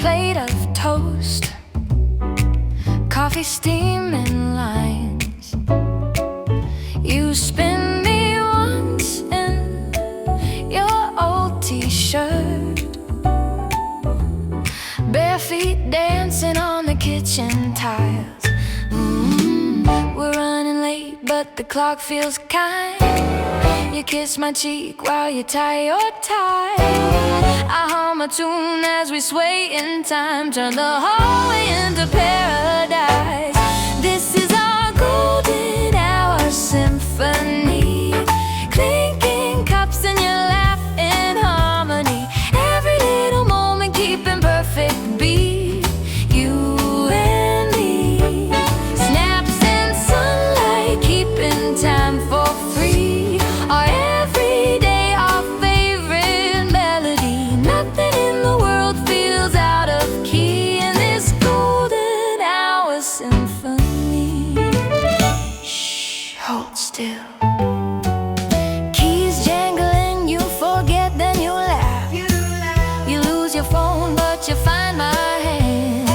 plate of toast, coffee steaming lines. You spin me once in your old t-shirt, bare feet dancing on the kitchen tiles. We're running late, but the clock feels kind. You kiss my cheek while you tie your tie. I hum a tune as we sway in time, turn the hallway into paradise. This is our golden hour symphony, clinking cups and your laugh in harmony. Every little moment keeping perfect beat. You and me, snaps in sunlight, keeping time for free. Our everyday, our favorite melody. Nothing in the world feels out of key in this golden hour symphony. Shh, hold still. Keys jangling, you forget, then you laugh. You lose your phone, but you find my hand.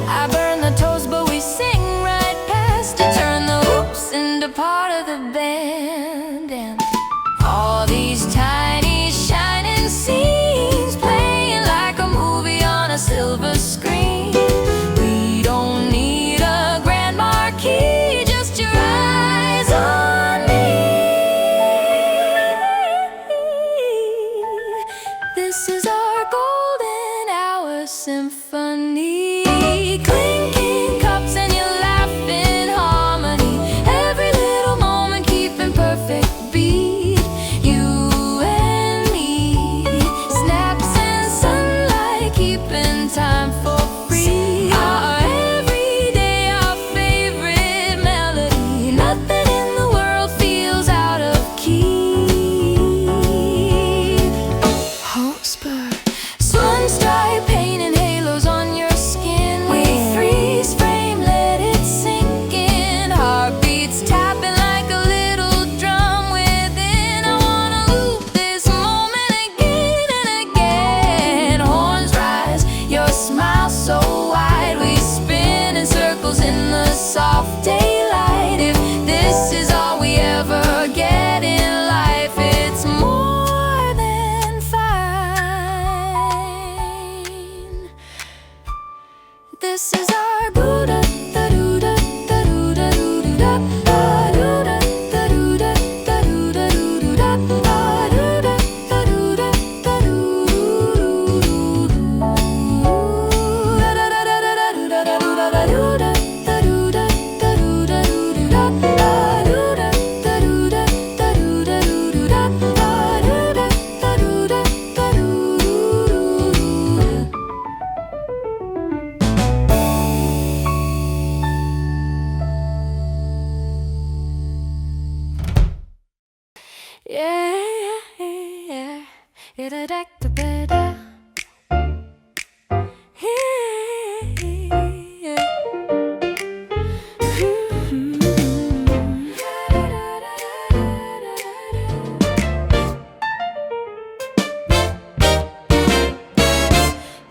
I burn the toast, but we sing right past it. Turn the oops into part of the band. And all these tiny shining scenes playing like a movie on a silver screen. We don't need a grand marquee, just your eyes on me. This is our golden hour symphony, clinking cups and you laugh in harmony. Every little moment keeping perfect beat. You and me, snaps in sunlight, keeping time for free. Our everyday, our favorite melody. Nothing in the world feels out of key. Hotspur, sunstripe painting halos on your skin. We freeze frame, let it sink in. Heartbeats tapping like a little drum within. I wanna loop this moment again and again. Horns rise, your smile so wide. We spin in circles in the soft daylight. If this is all we ever get in life, it's more than fine. This is our Buddha.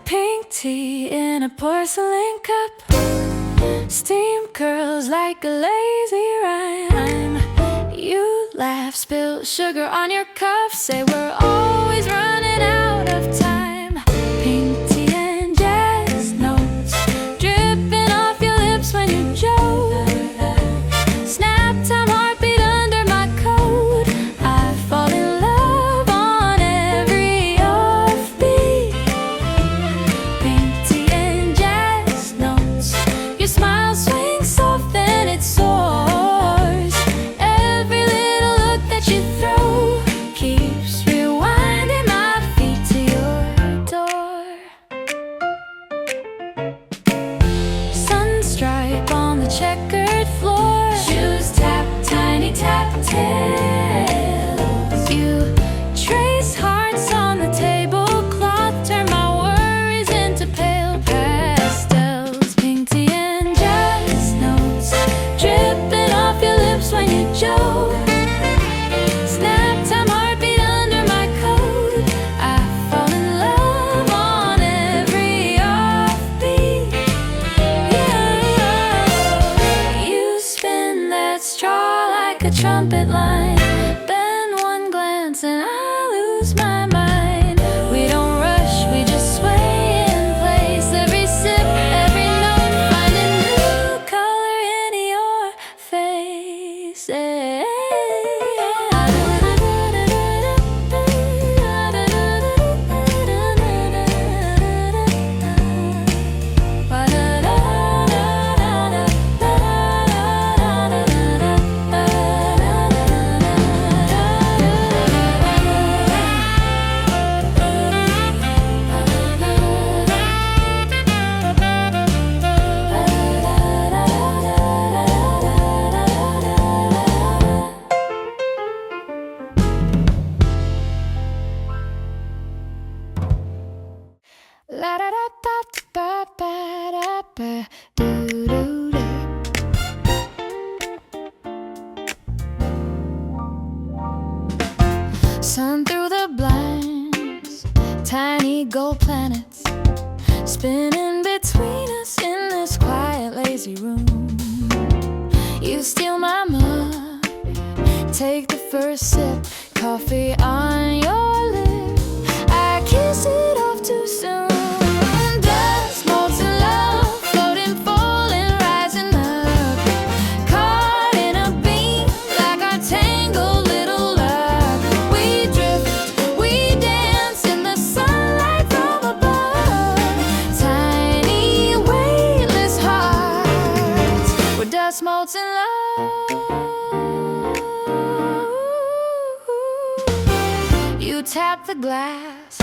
Pink tea in a porcelain cup, steam curls like a lazy rhyme. You laugh, spill sugar on your cuff, say we're always running out of time. Pink tea and jazz notes dripping off your lips when you joke. Snap time heartbeat under my coat. I fall in love on every offbeat. Pink tea and jazz notes, your smile swings soft and it soars. Every little look that you throw keeps rewinding my feet to yours. trumpet line. Bend one glance and I lose my mind. We don't rush, we just sway in place. Every sip, every note, find a new color in your face. Sun through the blinds, tiny gold planets spinning between us in this quiet, lazy room. You steal my mug, take the first sip, coffee on your lip. I kiss it off too soon. Dust, molten love, floating, falling, rising up, caught in a beam like our tangled little love. We drift, we dance in the sunlight from above. Tiny, weightless hearts, we're dust, molten love. You tap the glass,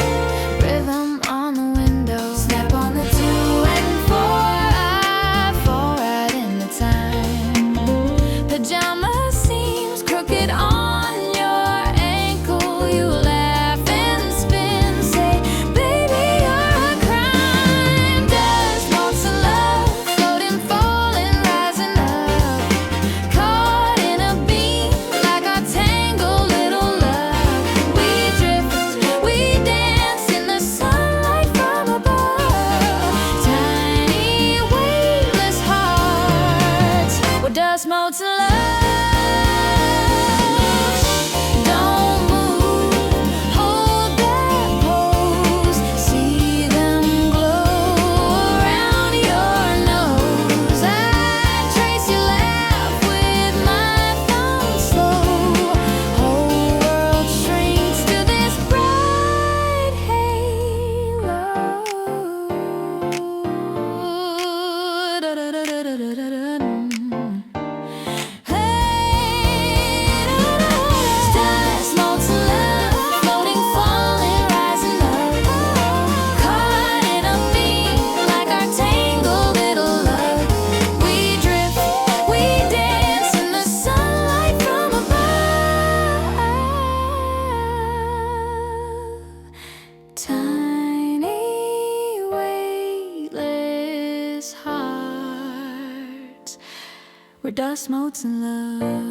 rhythm on the window, snap on the 2 and 4. I fall right in the time. Pajama seams crooked on your ankle. You laugh and spin, say, baby, you're a crime. Dust, molten love, floating, falling, rising up, caught in a beam like our tangled little love. We drift, we dance in the sunlight from above. Tiny, weightless hearts, we're dust, molten love. Don't move, hold that pose, see them glow around your nose. I trace your laugh with my thumb slow. Whole world shrinks to this bright halo. Stars, molten love, floating, falling, rising up, caught in a beam like our tangled little love. We drift, we dance in the sunlight from above. Tiny, weightless hearts, we're dust, motes, and love.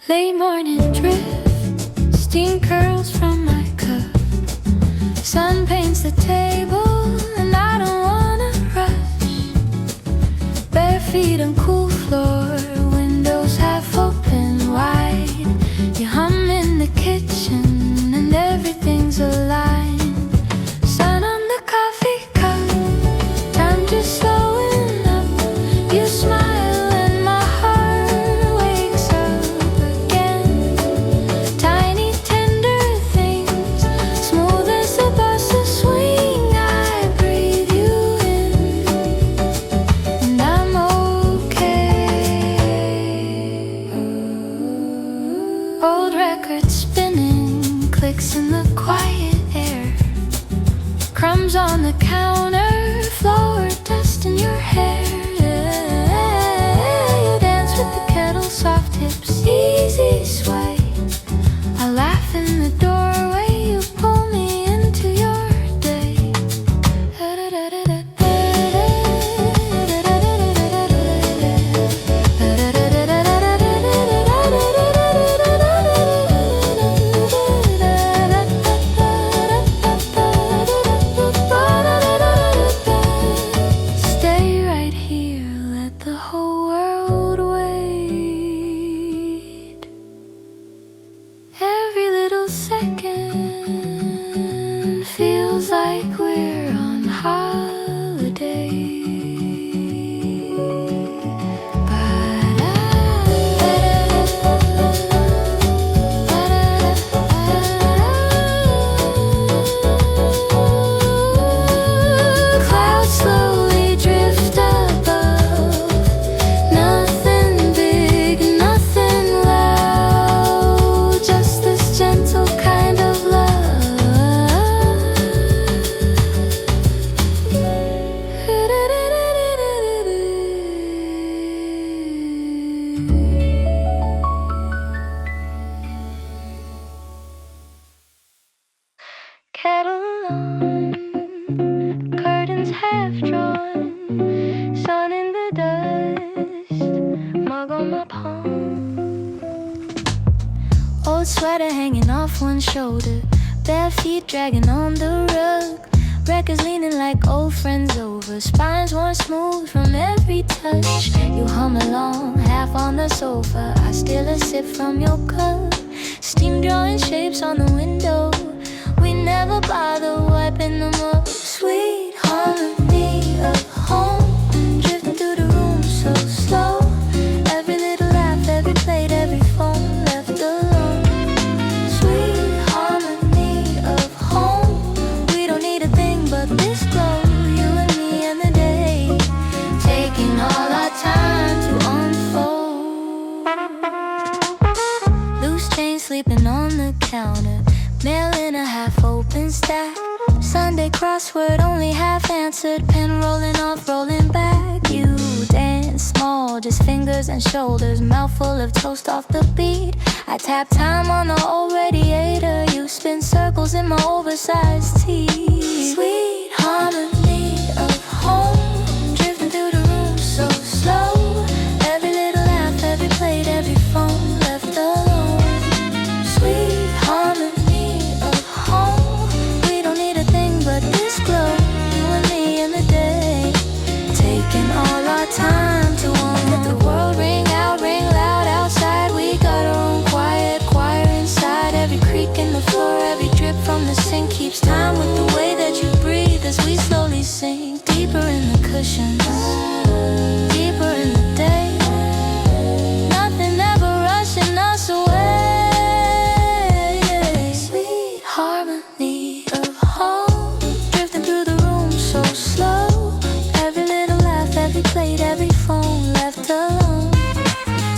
Late morning drift, steam curls from my cup. Sun paints the table, and I don't wanna rush. Bare feet on cool floor, windows half open wide. You hum in the kitchen, and everything's aligned. Sun on the coffee cup, time just slowing up. You smile and my heart wakes up again. Tiny tender things, smooth as the bus swing. I half-drawn, sun in the dust, mug on my palm. Old sweater hanging off one shoulder, bare feet dragging on the rug. Records leaning like old friends over, spines worn smooth from every touch. You hum along, half on the sofa, I steal a sip from your cup. Steam drawing shapes on the window, we never bother wiping them up. Sweet harmony of home, drifting through the room so slow. Every little laugh, every plate, every phone left alone. Sweet harmony of home, we don't need a thing but this glow. You and me and the day, taking all our time to unfold. Loose chain sleeping on the counter, mail in a half-open stack. Sunday crossword only half answered, pen rolling off, rolling back. You dance small, just fingers and shoulders, mouthful of toast off the beat. I tap time on the old radiator, you spin circles in my oversized tee. Sweet harmony of home, drifting through the room so slow. Every little laugh, every plate, every phone left alone. Sweet harmony of home, we don't need a thing but this glow. You and me in the day, taking all our time to let the world ring out, ring loud outside. We got our own quiet choir inside. Every creak in the floor, every drip from the sink keeps time with the way that you breathe as we slowly sink deeper in the cushions, deeper in the day. Nothing ever rushing us away. Sweet harmony of home, drifting through the room so slow. Every little laugh, every plate, every phone left alone.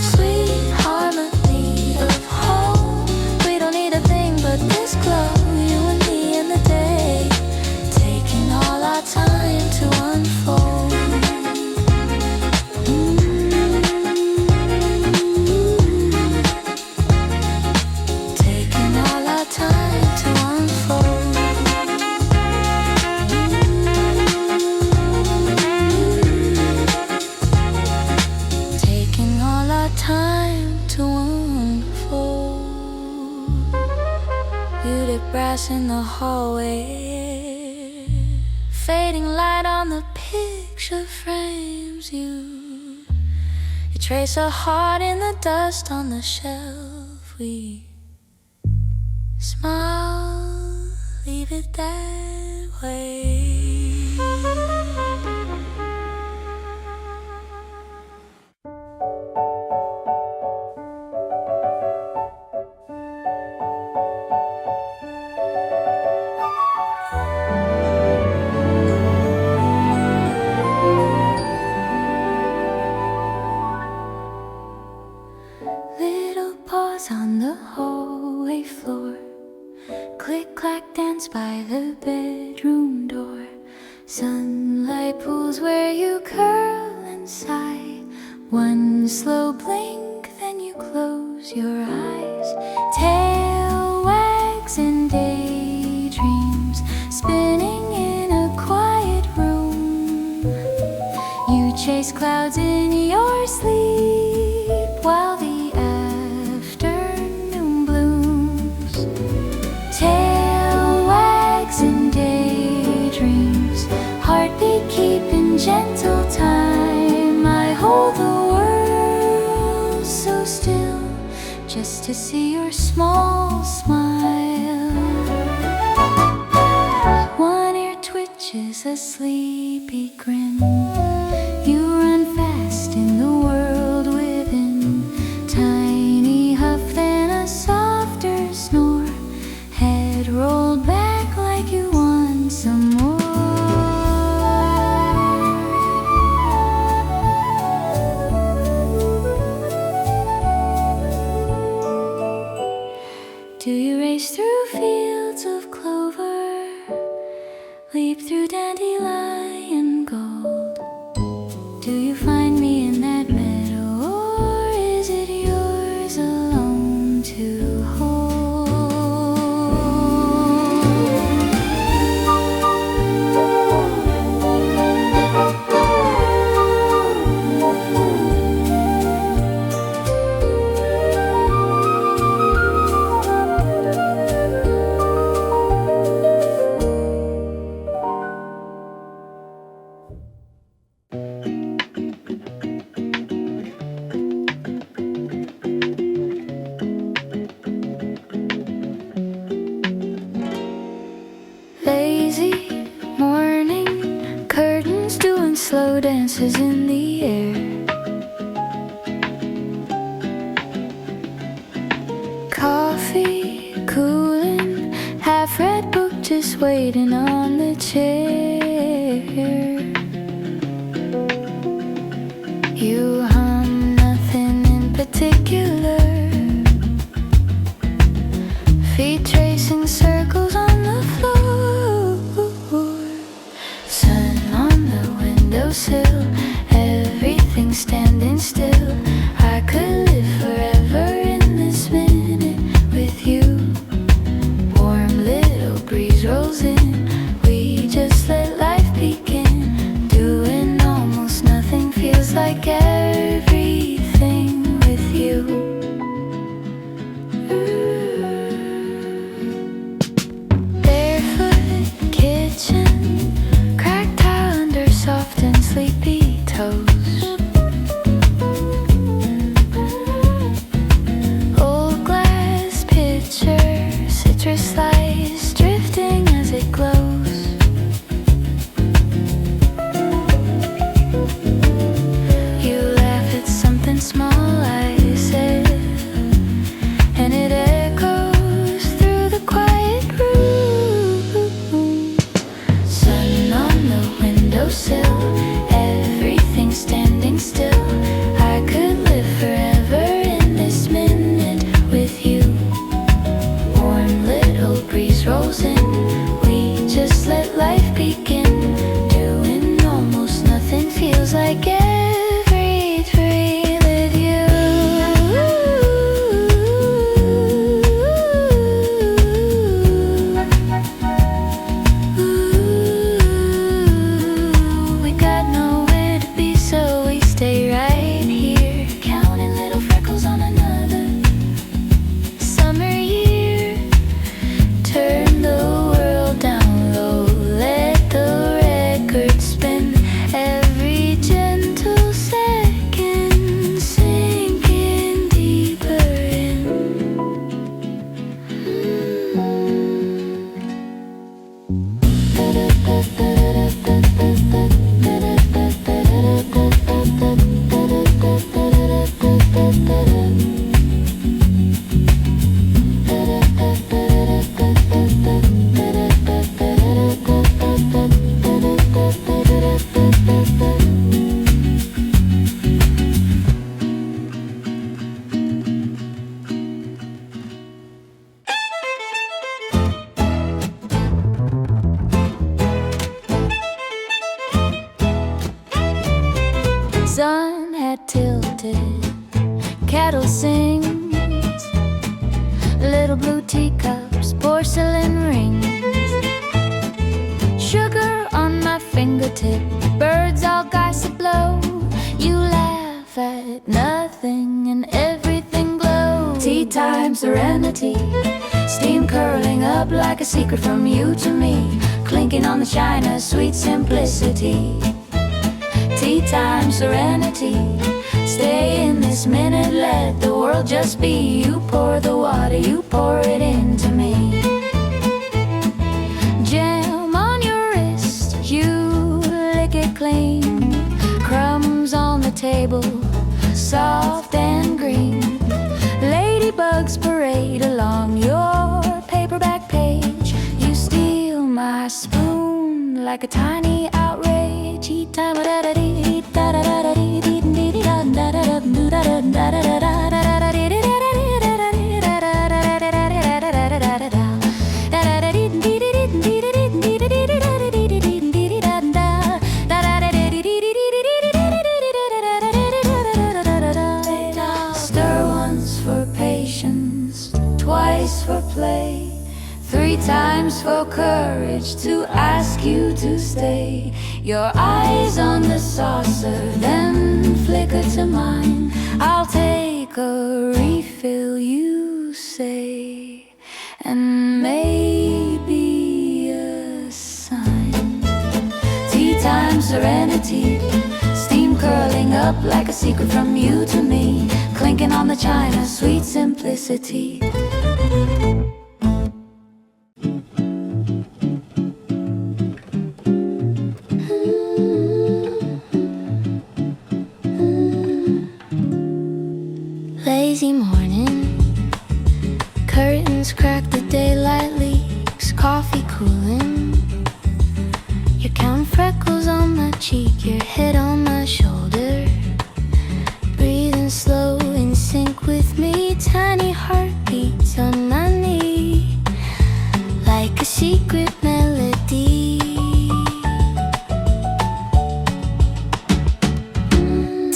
Sweet harmony of home, we don't need a thing but this glow. You and me in the day, taking all our time to unfold. Taking all our time to unfold. Taking all our time to unfold. Muted brass in the hallway, fading light on the picture frames. You trace a heart in the dust on the shelf. We smile, leave it that way. Little paws on the hallway floor, click clack dance by the bedroom door. Sunlight pools where you curl and sigh. One slow blink, then you close your eyes. Tail wags in daydreams, spinning in a quiet room. You chase clouds in your sleep while the afternoon blooms. Tail wags in daydreams, heartbeat keeping gentle time. I hold the world so still just to see your small smile. One ear twitches a sleepy grin. You run fast in the world within. Tiny huff, then a softer snore. Head rolled back like you want some more. Do you race through fields of clover, leap through dandelion gold? Do you find me in that meadow, or is it yours alone to hold? slow dances in the air. Coffee cooling, half-read book just waiting on the chair. You hum nothing in particular, feet tracing circles on the floor. Sun on the windowsill, everything standing still. I could live forever in this minute with you. Warm little breeze rolls in, we just let life begin. Doing almost nothing feels like everything with you. Soft and sleepy toes. Old glass pitcher, citrus slice drifting as it glows. You laugh at something small I said, and it echoes through the quiet room. Sun on the windowsill, everything standing still. I could live forever in this minute with you. Warm little breeze rolls in, we just let life begin. Doing almost nothing feels like everything with you. We got nowhere to be, so we stay right here, counting little freckles on another summer year. Turn the world down low, let the record spin. Every gentle second sinking deeper in. Sun had tilted, cattle sings, little blue teacups, porcelain rings, sugar on my fingertip, birds all gossip low. You laugh at nothing and everything glows. Tea time serenity, steam curling up like a secret from you to me, clinking on the china, sweet simplicity. Tea time serenity, stay in this minute, let the world just be. You pour the water, you pour it into me. Jam on your wrist, you lick it clean. Crumbs on the table, soft and green. Ladybugs parade along your paperback page. You steal my spoon like a tiny outrage. Stir once for patience, twice for play, 3 times for courage to ask you to stay. Your eyes on the saucer, then flicker to mine. I'll take a refill, you say, and maybe a sign. Tea time serenity, steam curling up like a secret from you to me, clinking on the china, sweet simplicity. freckles on my cheek, your head on my shoulder. Breathing slow in sync with me, tiny heartbeats on my knee, like a secret melody.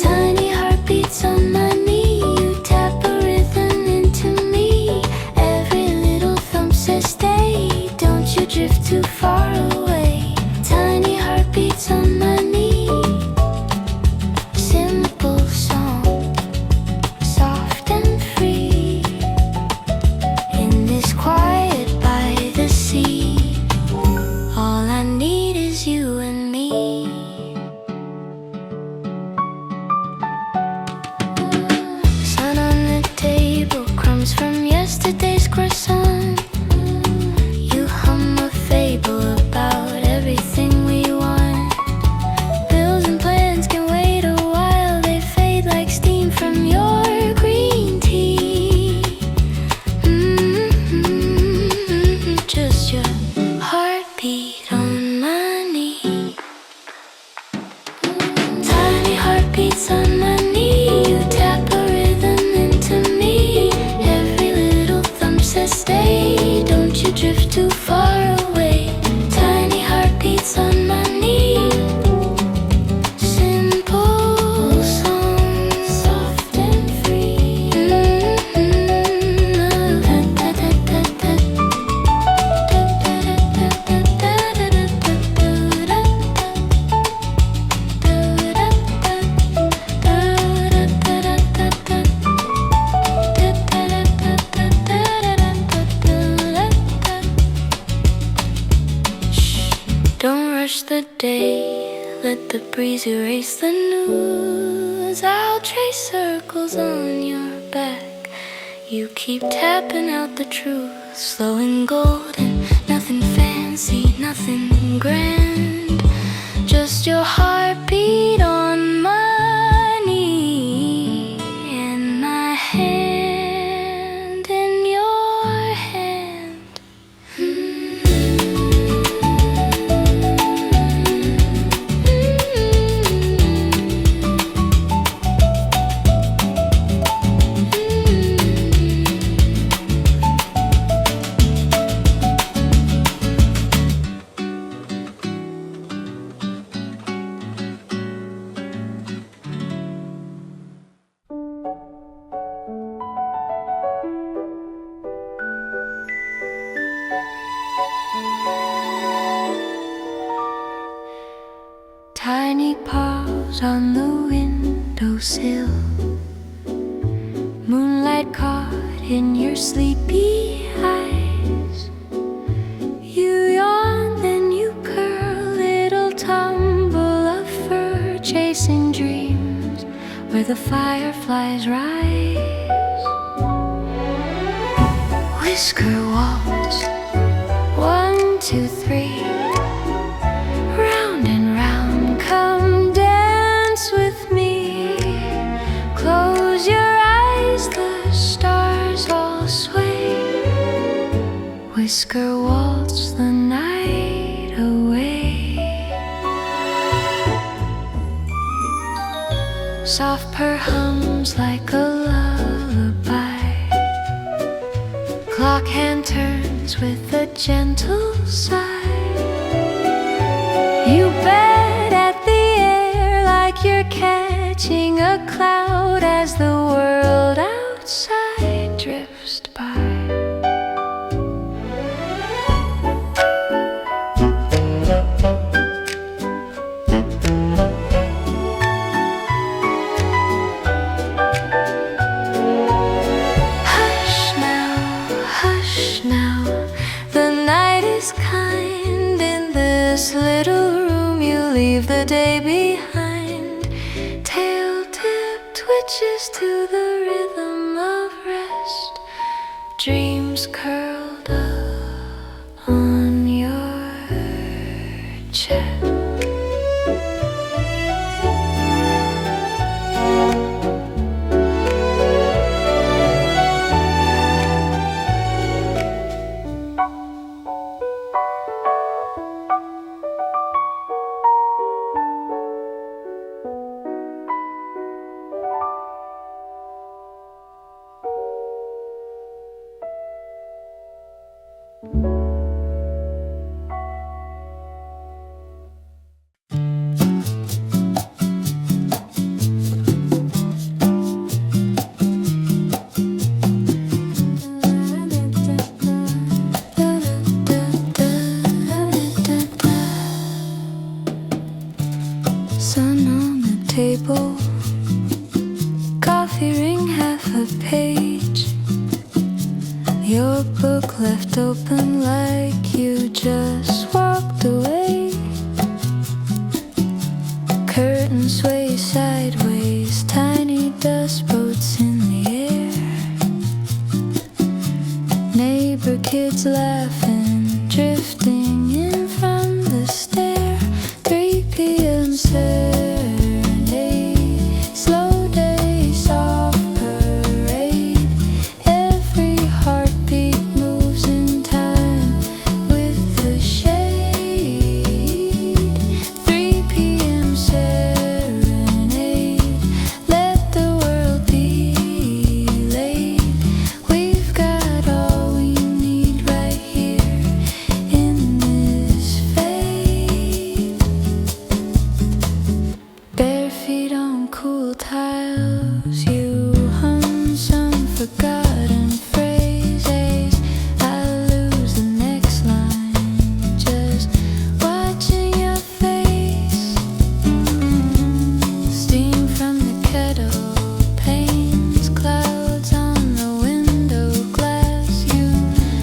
Tiny heartbeats on my knee, you tap a rhythm into me. Every little thump says stay, don't you drift too far away. Tiny heartbeats on my knee. Simple song, soft and free, in this quiet by the sea. All I need is you and me. Sun on the table, crumbs from yesterday's croissant. You hum a fable about everything we want. Bills and plans can wait a while, they fade like steam from your green tea. Just your heartbeat on my knee. Tiny heartbeats on my knee, you tap a rhythm into me. Every little thump says stay, don't you drift too far away. Tiny heartbeats on my knee. Simple song, soft and free. Don't rush the day, let the breeze erase the news. I'll trace circles on your back, you keep tapping out the truth. Slow and golden, nothing fancy, nothing grand, just your heartbeat on my knee, and my hand in your hand. Tiny paws on the windowsill, moonlight caught in your sleepy eyes. You yawn, then you curl, little tumble of fur, chasing dreams where the fireflies rise. Whisker Waltz, 1, 2, 3. Round and round, come dance with me. Close your eyes, the stars all sway. Whisker Waltz the night away. Soft purr hums like a lullaby. Clock hand turns with a gentle sigh. You bet at the air like you're catching a cloud as the world outside drifts by. Hush now, the night is kind. In this little room you leave the day behind. Tail tip twitches to the rhythm of rest. Dreams curled up on your chest. sun on the table, coffee ring half a page, your book left open like you just walked away. Curtains sway sideways, tiny dust boats in the air, neighbor kids laughing, drifting in from the stair. 3 PM Serenade, slow day, soft parade. Every heartbeat moves in time with the shade. 3 PM Serenade, let the world be late. We've got all we need right here in this fade. Bare feet on cool tiles, you hum some forgotten phrases. I lose the next line, just watching your face. Steam from the kettle, pains, clouds on the window glass. You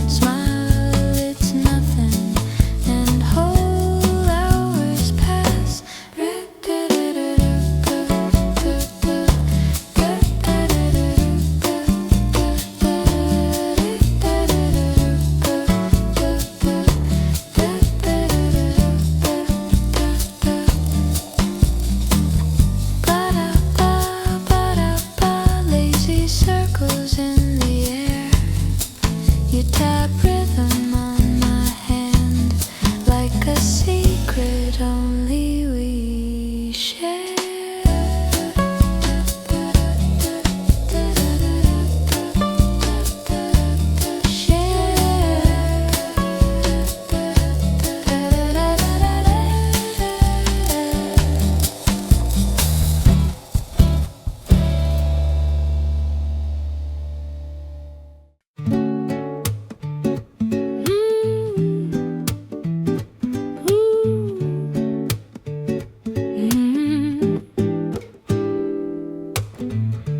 smile, it's nothing, and whole hours pass. Lazy circles in the air. You tap rhythm on my hand like a secret only we share.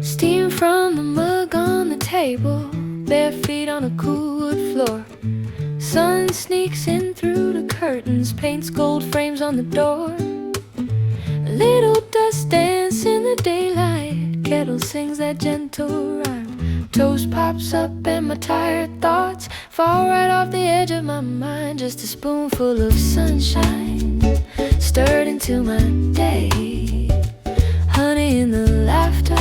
Steam from the mug on the table, bare feet on a cool wood floor. Sun sneaks in through the curtains, paints gold frames on the door. A little dust dance in the daylight, kettle sings that gentle rhyme. Toast pops up and my tired thoughts fall right off the edge of my mind. Just a spoonful of sunshine stirred into my day. Honey in the laughter,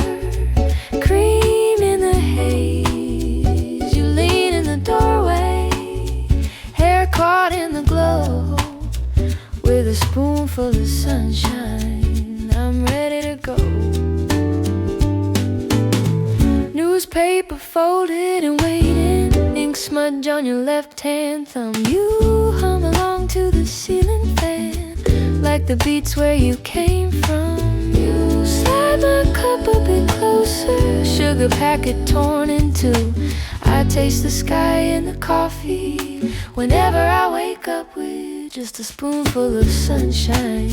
cream in the haze. You lean in the doorway, hair caught in the glow. With a spoonful of sunshine, I'm ready to go. Newspaper folded and waiting, ink smudge on your left-hand thumb. You hum along to the ceiling fan, like the beats where you came from. You slide my cup a bit closer, sugar packet torn in two. I taste the sky in the coffee whenever I wake up with just a spoonful of sunshine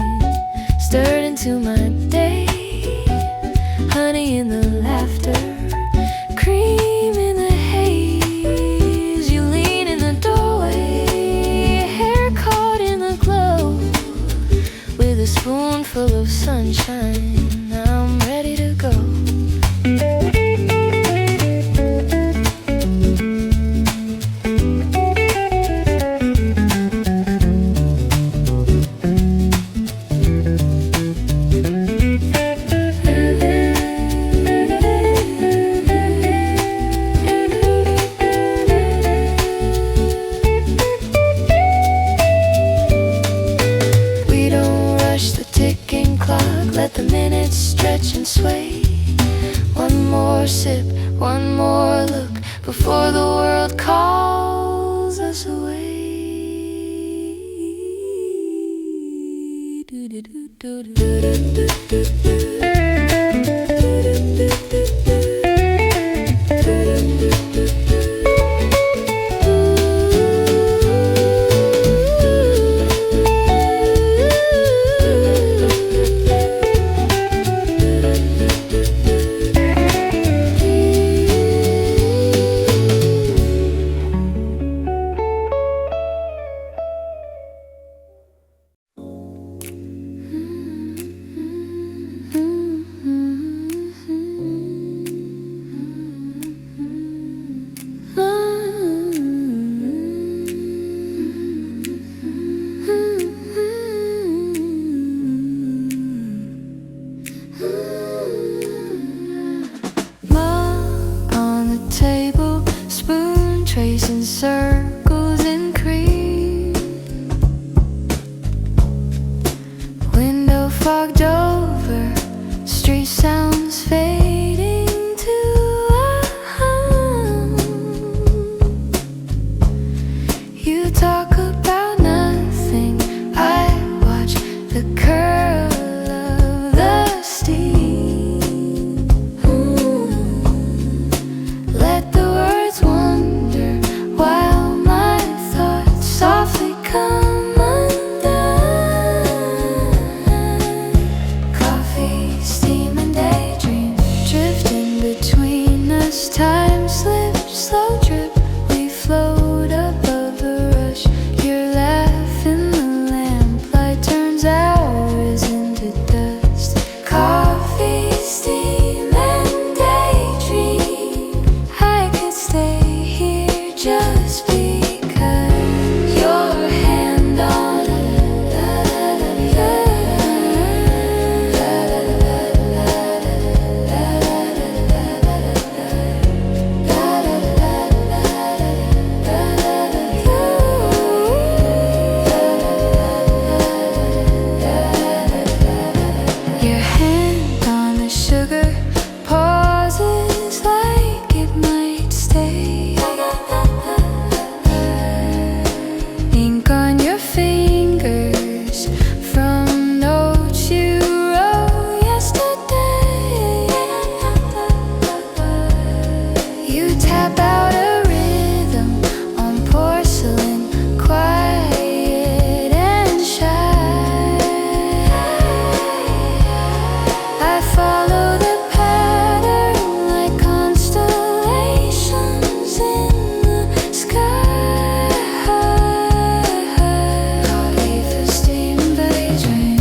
stirred into my day. Honey in the laughter, cream in the haze. You lean in the doorway, hair caught in the glow. With a spoonful of sunshine, I'm ready to go. Let the minutes stretch and sway. One more sip, one more look before the world calls us away. fogged over, street sounds fading to a hum. You talk about nothing, I watch the curl of the steam. Let the words wander while my thoughts softly come undone. Coffee, steam and daydream drifting between us. Time slips, slow drip, we float above the rush. Your laugh in the lamplight turns hours into dust. Coffee, steam and daydream, I could stay here just because your hand on your hand on the sugar pauses like it might stay. Ink on your fingers from notes you wrote yesterday. You tap out a rhythm on porcelain, quiet and shy. I follow the pattern like constellations in the sky. Coffee for steam and daydream.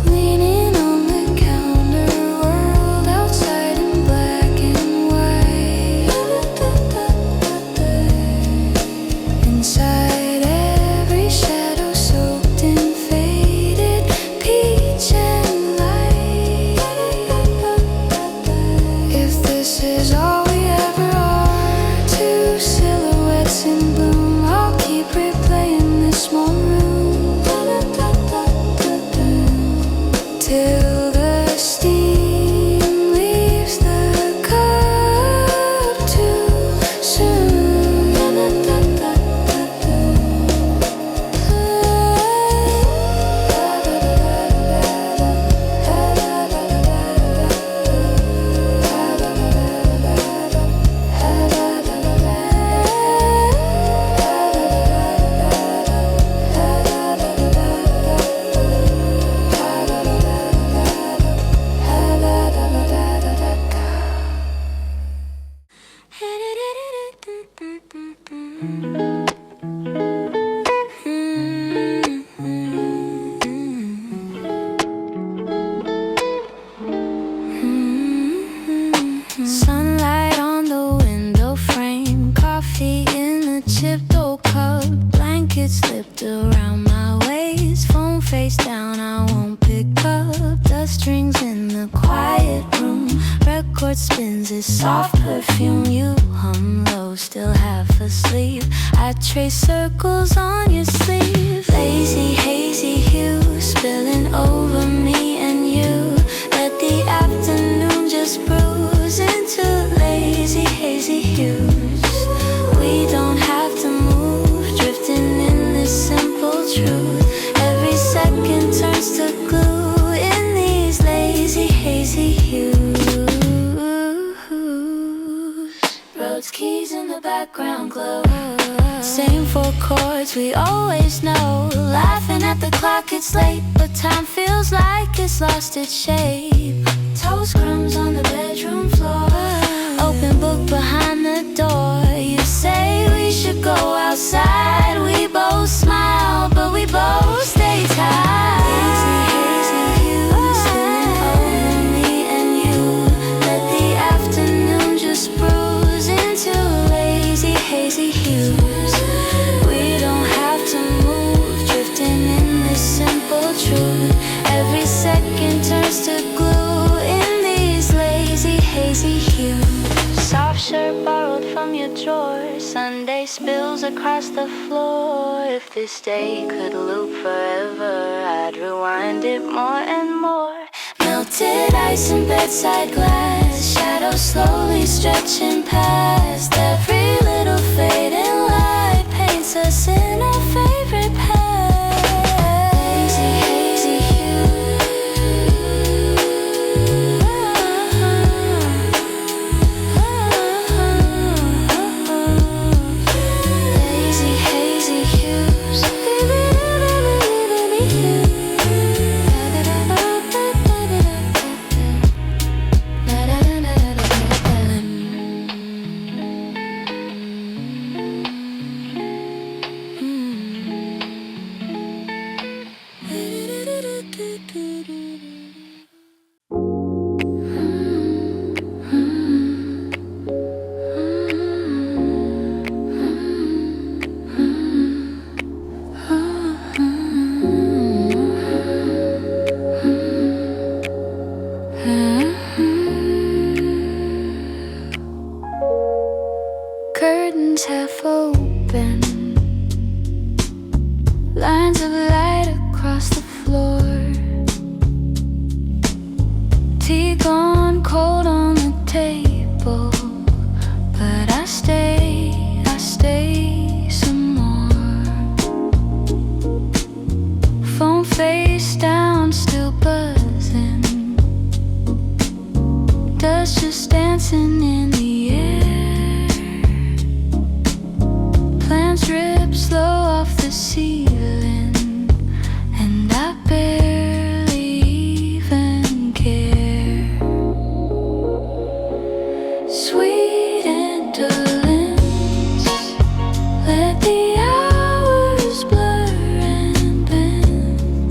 Leaning on the counter, world outside in black and white. Inside every shadow soaked in faded peach and light. If this is all we ever are, two silhouettes in bloom, I'll keep replaying this small room till the steam leaves the cup too soon. Sunlight on the window frame, coffee in the chipped old cup, blanket slipped around my waist, phone face down, I won't pick up. Dust rings in the quiet room, record spins this soft perfume. You hum low, still half asleep. I trace circles on your sleeve. Lazy, hazy hues spilling over me and you. Let the afternoon just bruise into lazy, hazy hues. We don't have to move, drifting in this simple truth. Every second turns to glue in these lazy, hazy hues. Roads, keys in the background glow. Same four chords we always know. Laughing at the clock, it's late, but time feels like it's lost its shape. Toast crumbs on the bedroom floor. Open book behind the door. You say we should go outside. We both smile, but we both stay tight. Hazy, hazy hues spilling over me and you. Let the afternoon just bruise into lazy, hazy hues. We across the floor. If this day could loop forever, I'd rewind it more and more. Melted ice and bedside glass, shadows slowly stretching past. Every little fading light paints us in our favorite path. Hazy, hazy hues. Hazy, hazy hues. Curtains half open, lines of light across the floor. Tea gone cold on the table, but I stay some more. Phone face down, still buzzing, dust just dancing in the air. Plants drip slow off the ceiling, and I barely even care. Sweet indolence, let the hours blur and bend.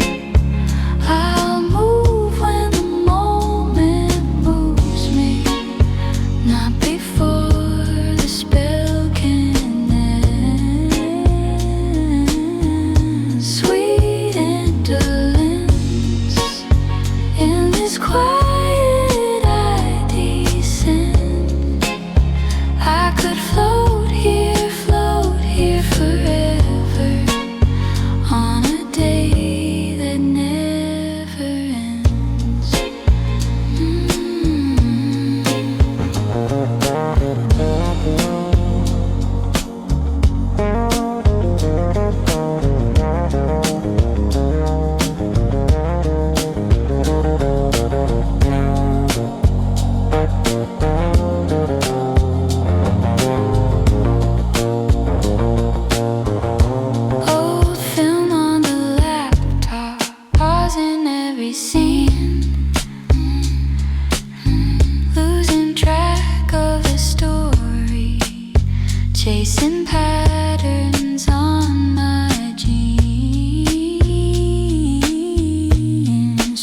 I'll move when the moment moves me, not before the spell can end. Sweet indolence, in this quiet I descend. I could float here forever, on a day that never ends. Old film on the laptop, pausing every scene, losing track of the story, chasing patterns on my jeans.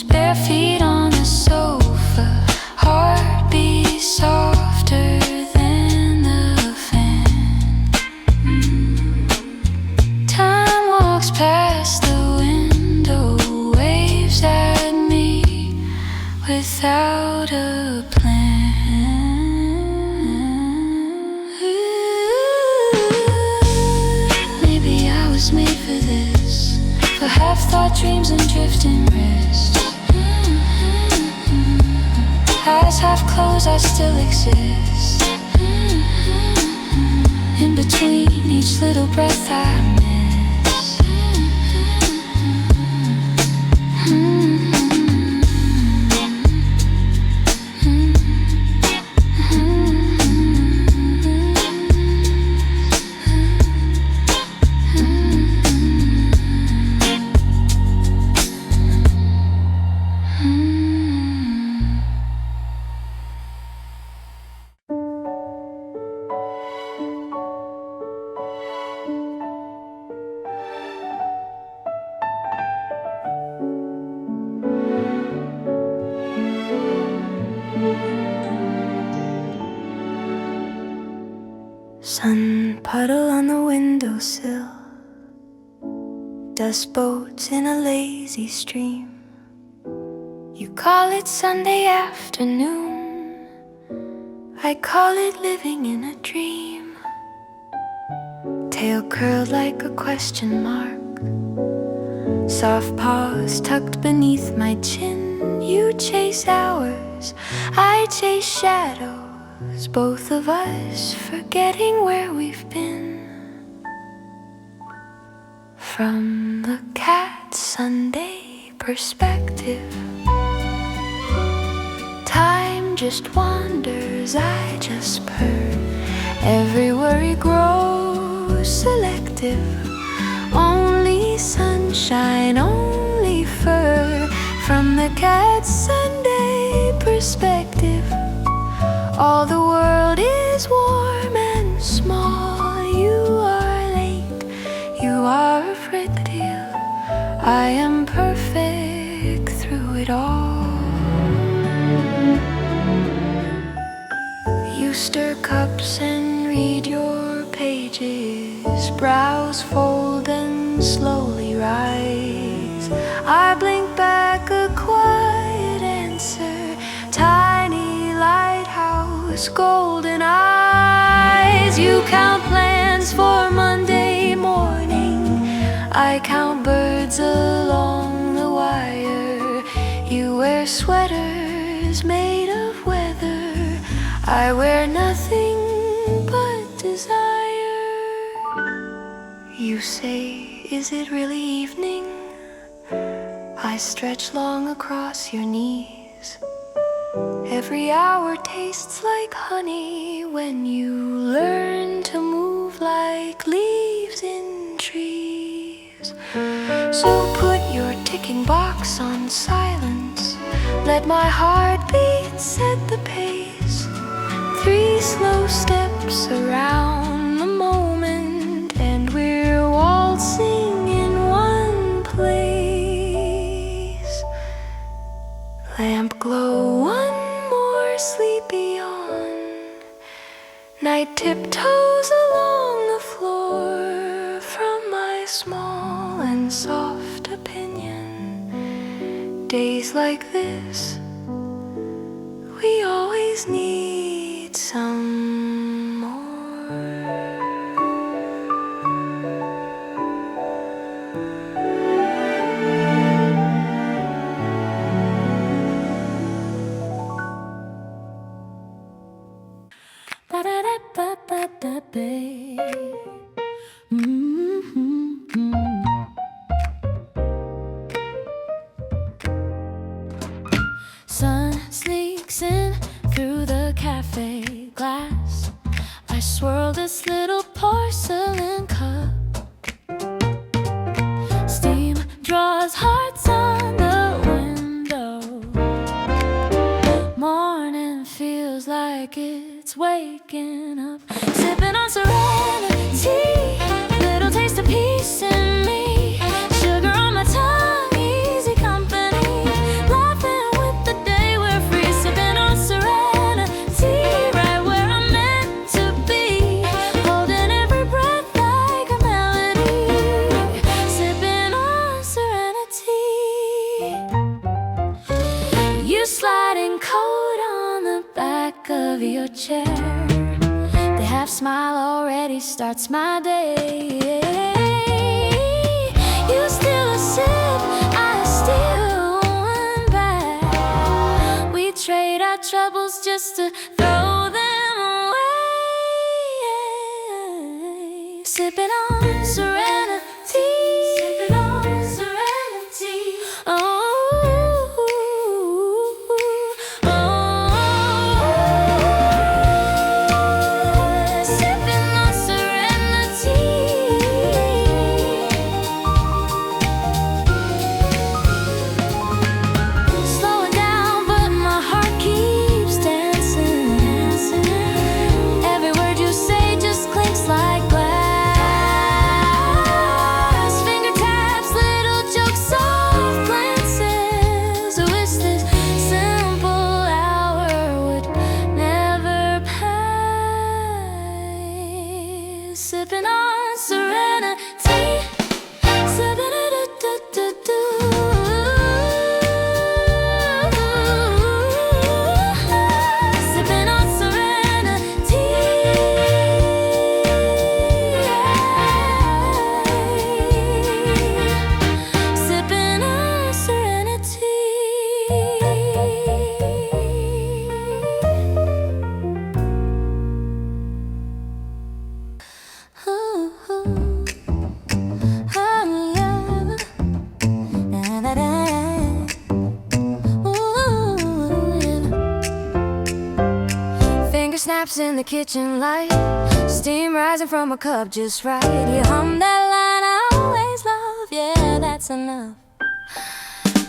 Bare feet on the sofa, heartbeat softer than the fan. Time walks past the window, waves at me without a plan. Maybe I was made for this, for half-thought dreams and drifting wrists. Eyes half closed, I still exist. In between each little breath I miss. Sun puddle on the windowsill, dust boats in a lazy stream. You call it Sunday afternoon, I call it living in a dream. Tail curled like a question mark. Soft paws tucked beneath my chin. You chase hours, I chase shadows. Both of us forgetting where we've been. From the cat Sunday perspective, time just wanders, I just purr. Every worry grows selective. Only sunshine, only fur. From the cat Sunday perspective, all the world is warm and small. You are late, you are a fragile. I am perfect through it all. You stir cups and read your pages. Brows fold and slowly rise. I blink back a quiet answer. Tiny lighthouse, golden eyes. You count plans for Monday morning. I count birds along the wire. You wear sweaters made of weather. I wear nothing but desire. You say, is it really evening? I stretch long across your knees. Every hour tastes like honey when you learn to move like leaves in trees. So put your ticking box on silence. Let my heartbeat set the pace. 3 slow steps around the moment, and we're waltzing in one place. Lamp glow, one more sleepy yawn. Night tiptoes along the floor. From my small and soft opinion, days like this, we always need some more. Sun sneaks in through the cafe glass. I swirl this little porcelain cup. Steam draws hearts on the window. Morning feels like it's waking up. Sipping on serenity, little taste of peace in me. Sugar on my tongue, easy company. Laughing with the day, we're free. Sipping on serenity, right where I'm meant to be. Holding every breath like a melody. Sipping on serenity. You sliding coat on the back of your chair. The half smile already starts my day. You still a sip, I still one back. We trade our troubles just to throw them away. Sipping on serenity. Sipping on serenity. Oh. Every word you say just clinks like glass. snaps in the kitchen light, steam rising from a cup just right. You hum that line I always love, yeah, that's enough.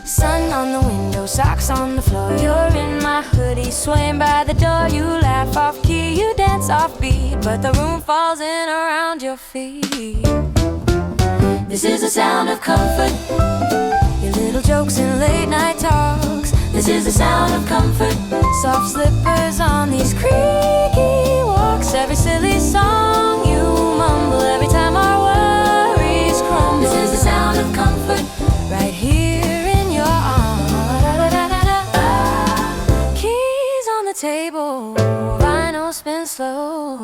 Sun on the window, socks on the floor. You're in my hoodie, swaying by the door. You laugh off key, you dance off beat, but the room falls in around your feet. This is the sound of comfort, your little jokes and late night talks. This is the sound of comfort, soft slippers on these creaky walks. Every silly song you mumble, every time our worries crumble. This is the sound of comfort, right here in your arms. Keys on the table, vinyl spin slow.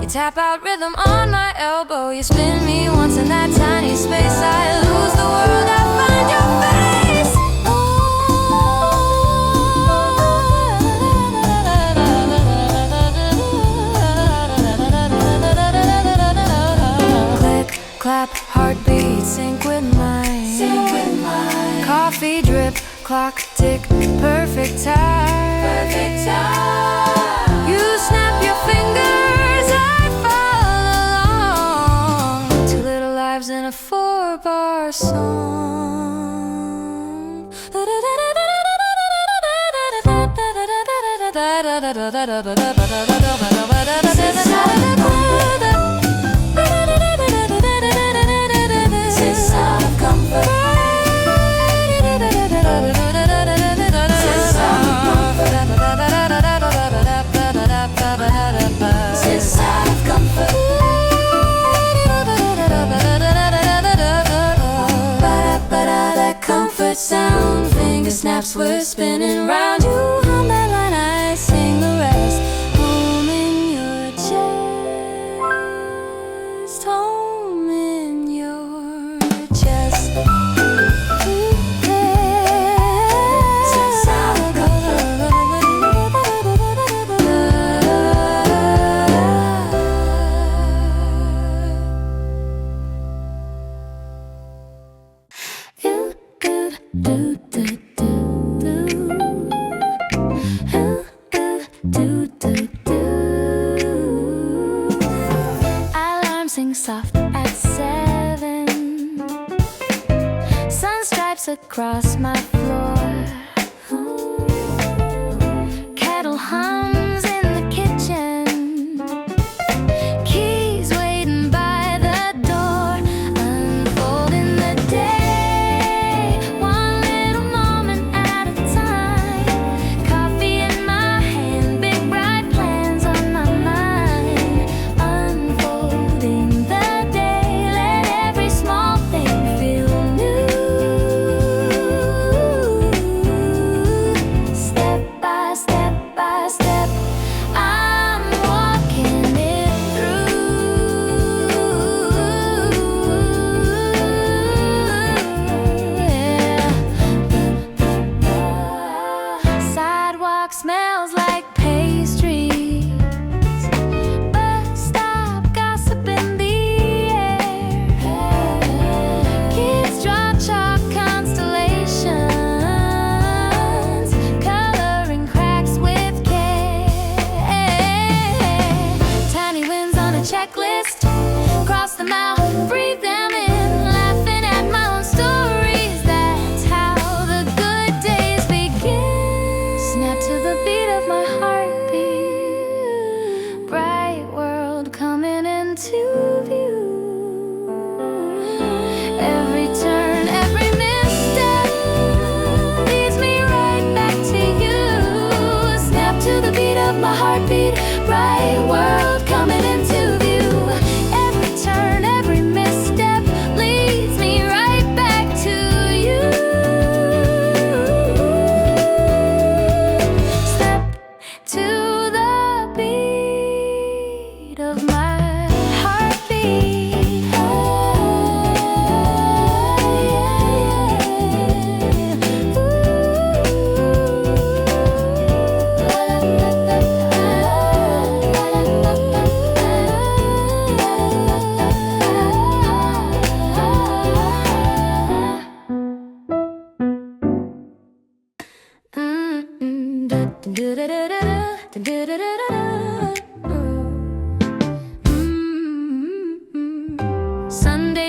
You tap out rhythm on my elbow. You spin me once in that tiny space. I lose the world, I find your face. Click, clap, heartbeat, sync with mine. Sync with mine. Coffee drip, clock tick, perfect time. Perfect time. You snap your fingers, I follow along. Two little lives in a 4-bar song. This is sound of comfort. This is sound of comfort. That comfort sound, finger snaps were spinning round you. On that line I sing the rest. Home in your chest, home in your chest. Soft at 7, sun stripes across my floor. Kettle hums in the kitchen, keys waiting by the door. Unfolding the day, one little moment at a time. Coffee in my hand, big bright plans on my mind. Unfolding step by step,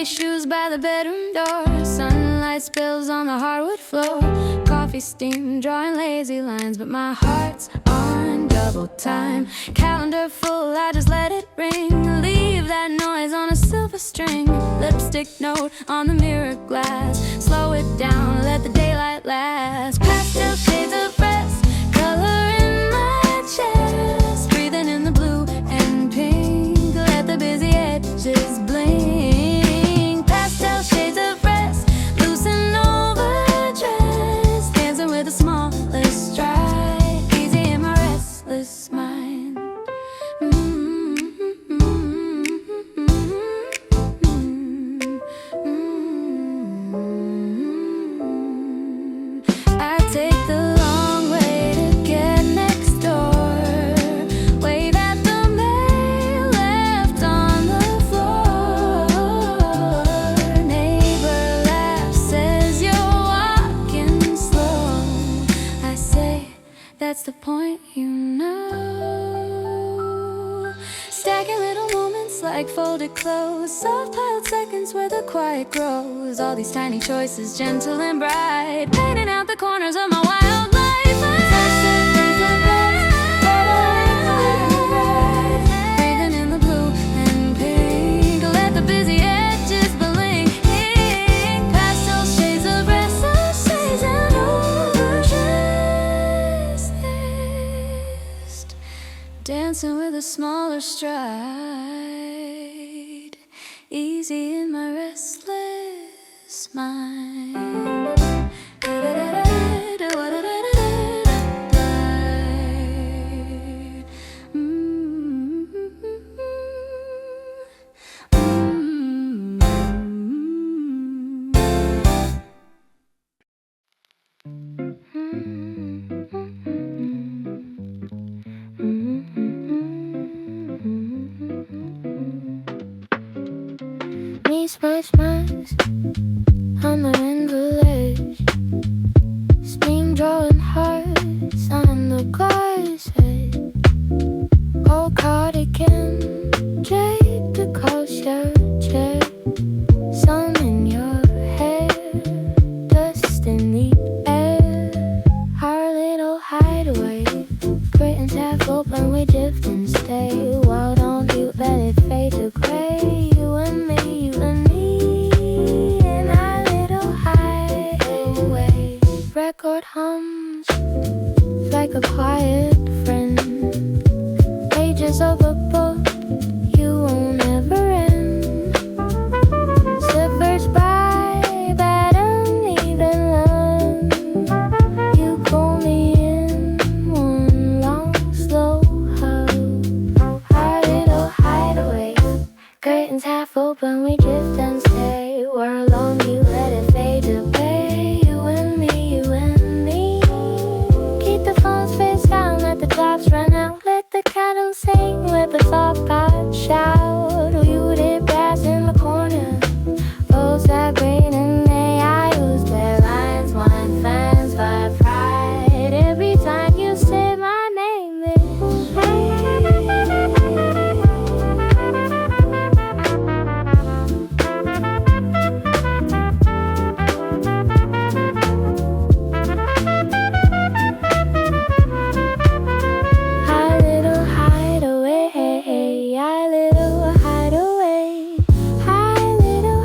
gray shoes by the bedroom door. Sunlight spills on the hardwood floor. Coffee steam drawing lazy lines, but my heart's on double time. Calendar full, I just let it ring. Leave that noise on a silver string. Lipstick note on the mirror glass. Slow it down, let the daylight last. Pastel shades of rest, color in my chest. Breathing in the blue and pink, let the busy edges blink. Pastel shades of rest, loosen overdress. Dancing with the smallest stride, easy in my restless mind. I take the long way to get next door. Wave at the mail left on the floor. Neighbor laughs, says you're walking slow. I say, that's the point, you know. Stacking little moments like folded clothes. Soft piled seconds where the quiet grows. All these tiny choices, gentle and bright, painting out the corners of my wild life. Breathing in the blue and pink, let the busy edges blink. Pastel shades of rest, some shades and overdressed. Dancing with a smaller stride, easy in my restless mind. Mismatch on the wind village. Spring drawing hearts on the glass head. Old cardigan draped across your chair. Sun in your hair, dust in the air. Our little hideaway, curtains half open, we drift and stay. Why don't you let it fade to gray? You and me, you and me, in our little hideaway. Record hums like a quiet friend. Pages of a book you won't ever end. Slippers by, but I don't even learn. You pull me in one long slow hug. Our little hideaway, curtains half open, we drift and stay. We're alone, you let it fade away. You and me, you and me. Keep the phones face down, let the clocks run out. Let the candles sing, let the soft pot shout. You did brass in the corner, folks that green and they I use their lines, wine fans, vibe pride. Every time you say my name, it's our little hideaway, our little hideaway, our little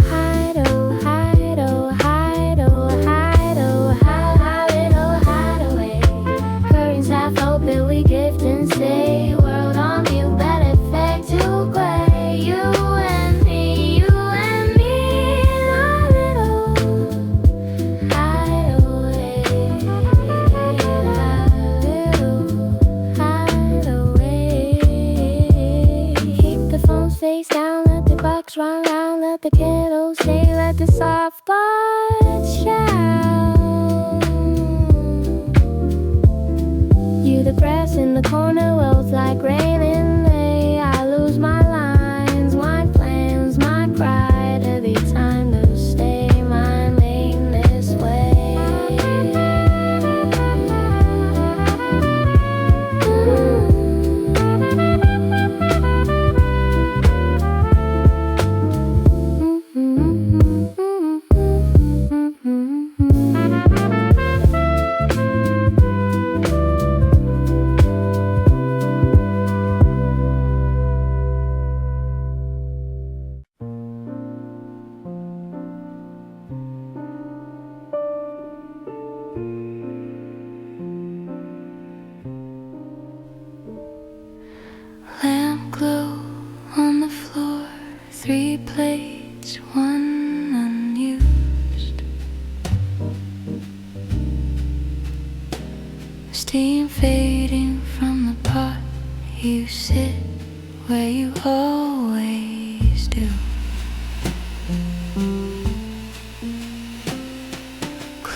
our little hideaway. Curtains half open, we drift and stay. World on mute, better fade to gray. You and me, in our little hideaway, Keep the phones face down, let the clocks run round, let the candles sing, let the soft birds shout. You the grass in the corner, wells like rain in May. I lose my lines, wine plans, my pride. Every time to stay, my lane this way.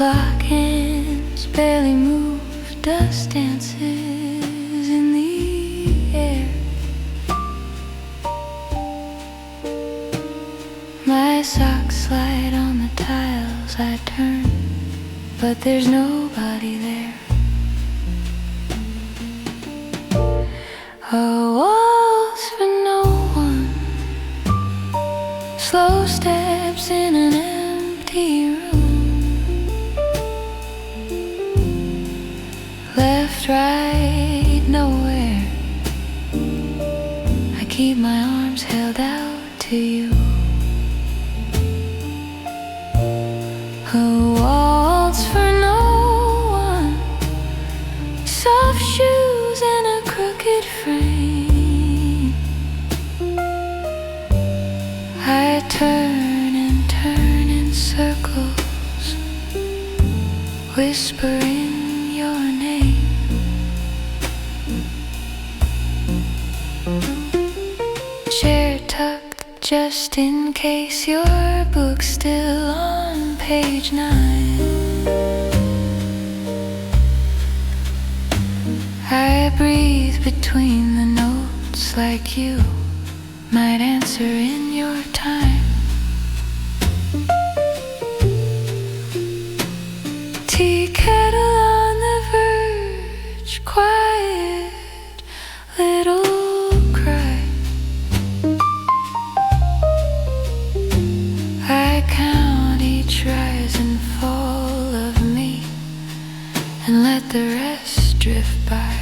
clock hands barely move, dust dances in the air. My socks slide on the tiles, I turn, but there's nobody there. A waltz for no one, slow steps in an empty room. Left, right, nowhere. I keep my arms held out to you. A waltz for no one, soft shoes and a crooked frame. I turn and turn in circles, whispering your name. Chair tucked just in case your book's still on page 9. I breathe between the notes like you might answer in your time. Tea kettle on the verge, quiet little cry. I count each rise and fall of me and let the rest drift by.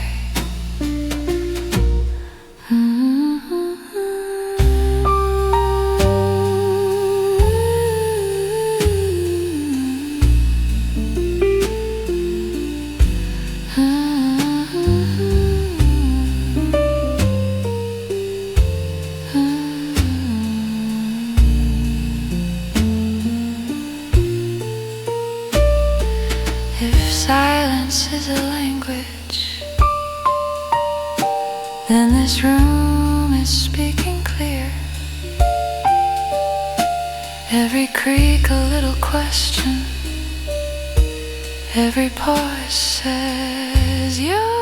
Silence is a language, then this room is speaking clear. Every creak a little question, every pause says you're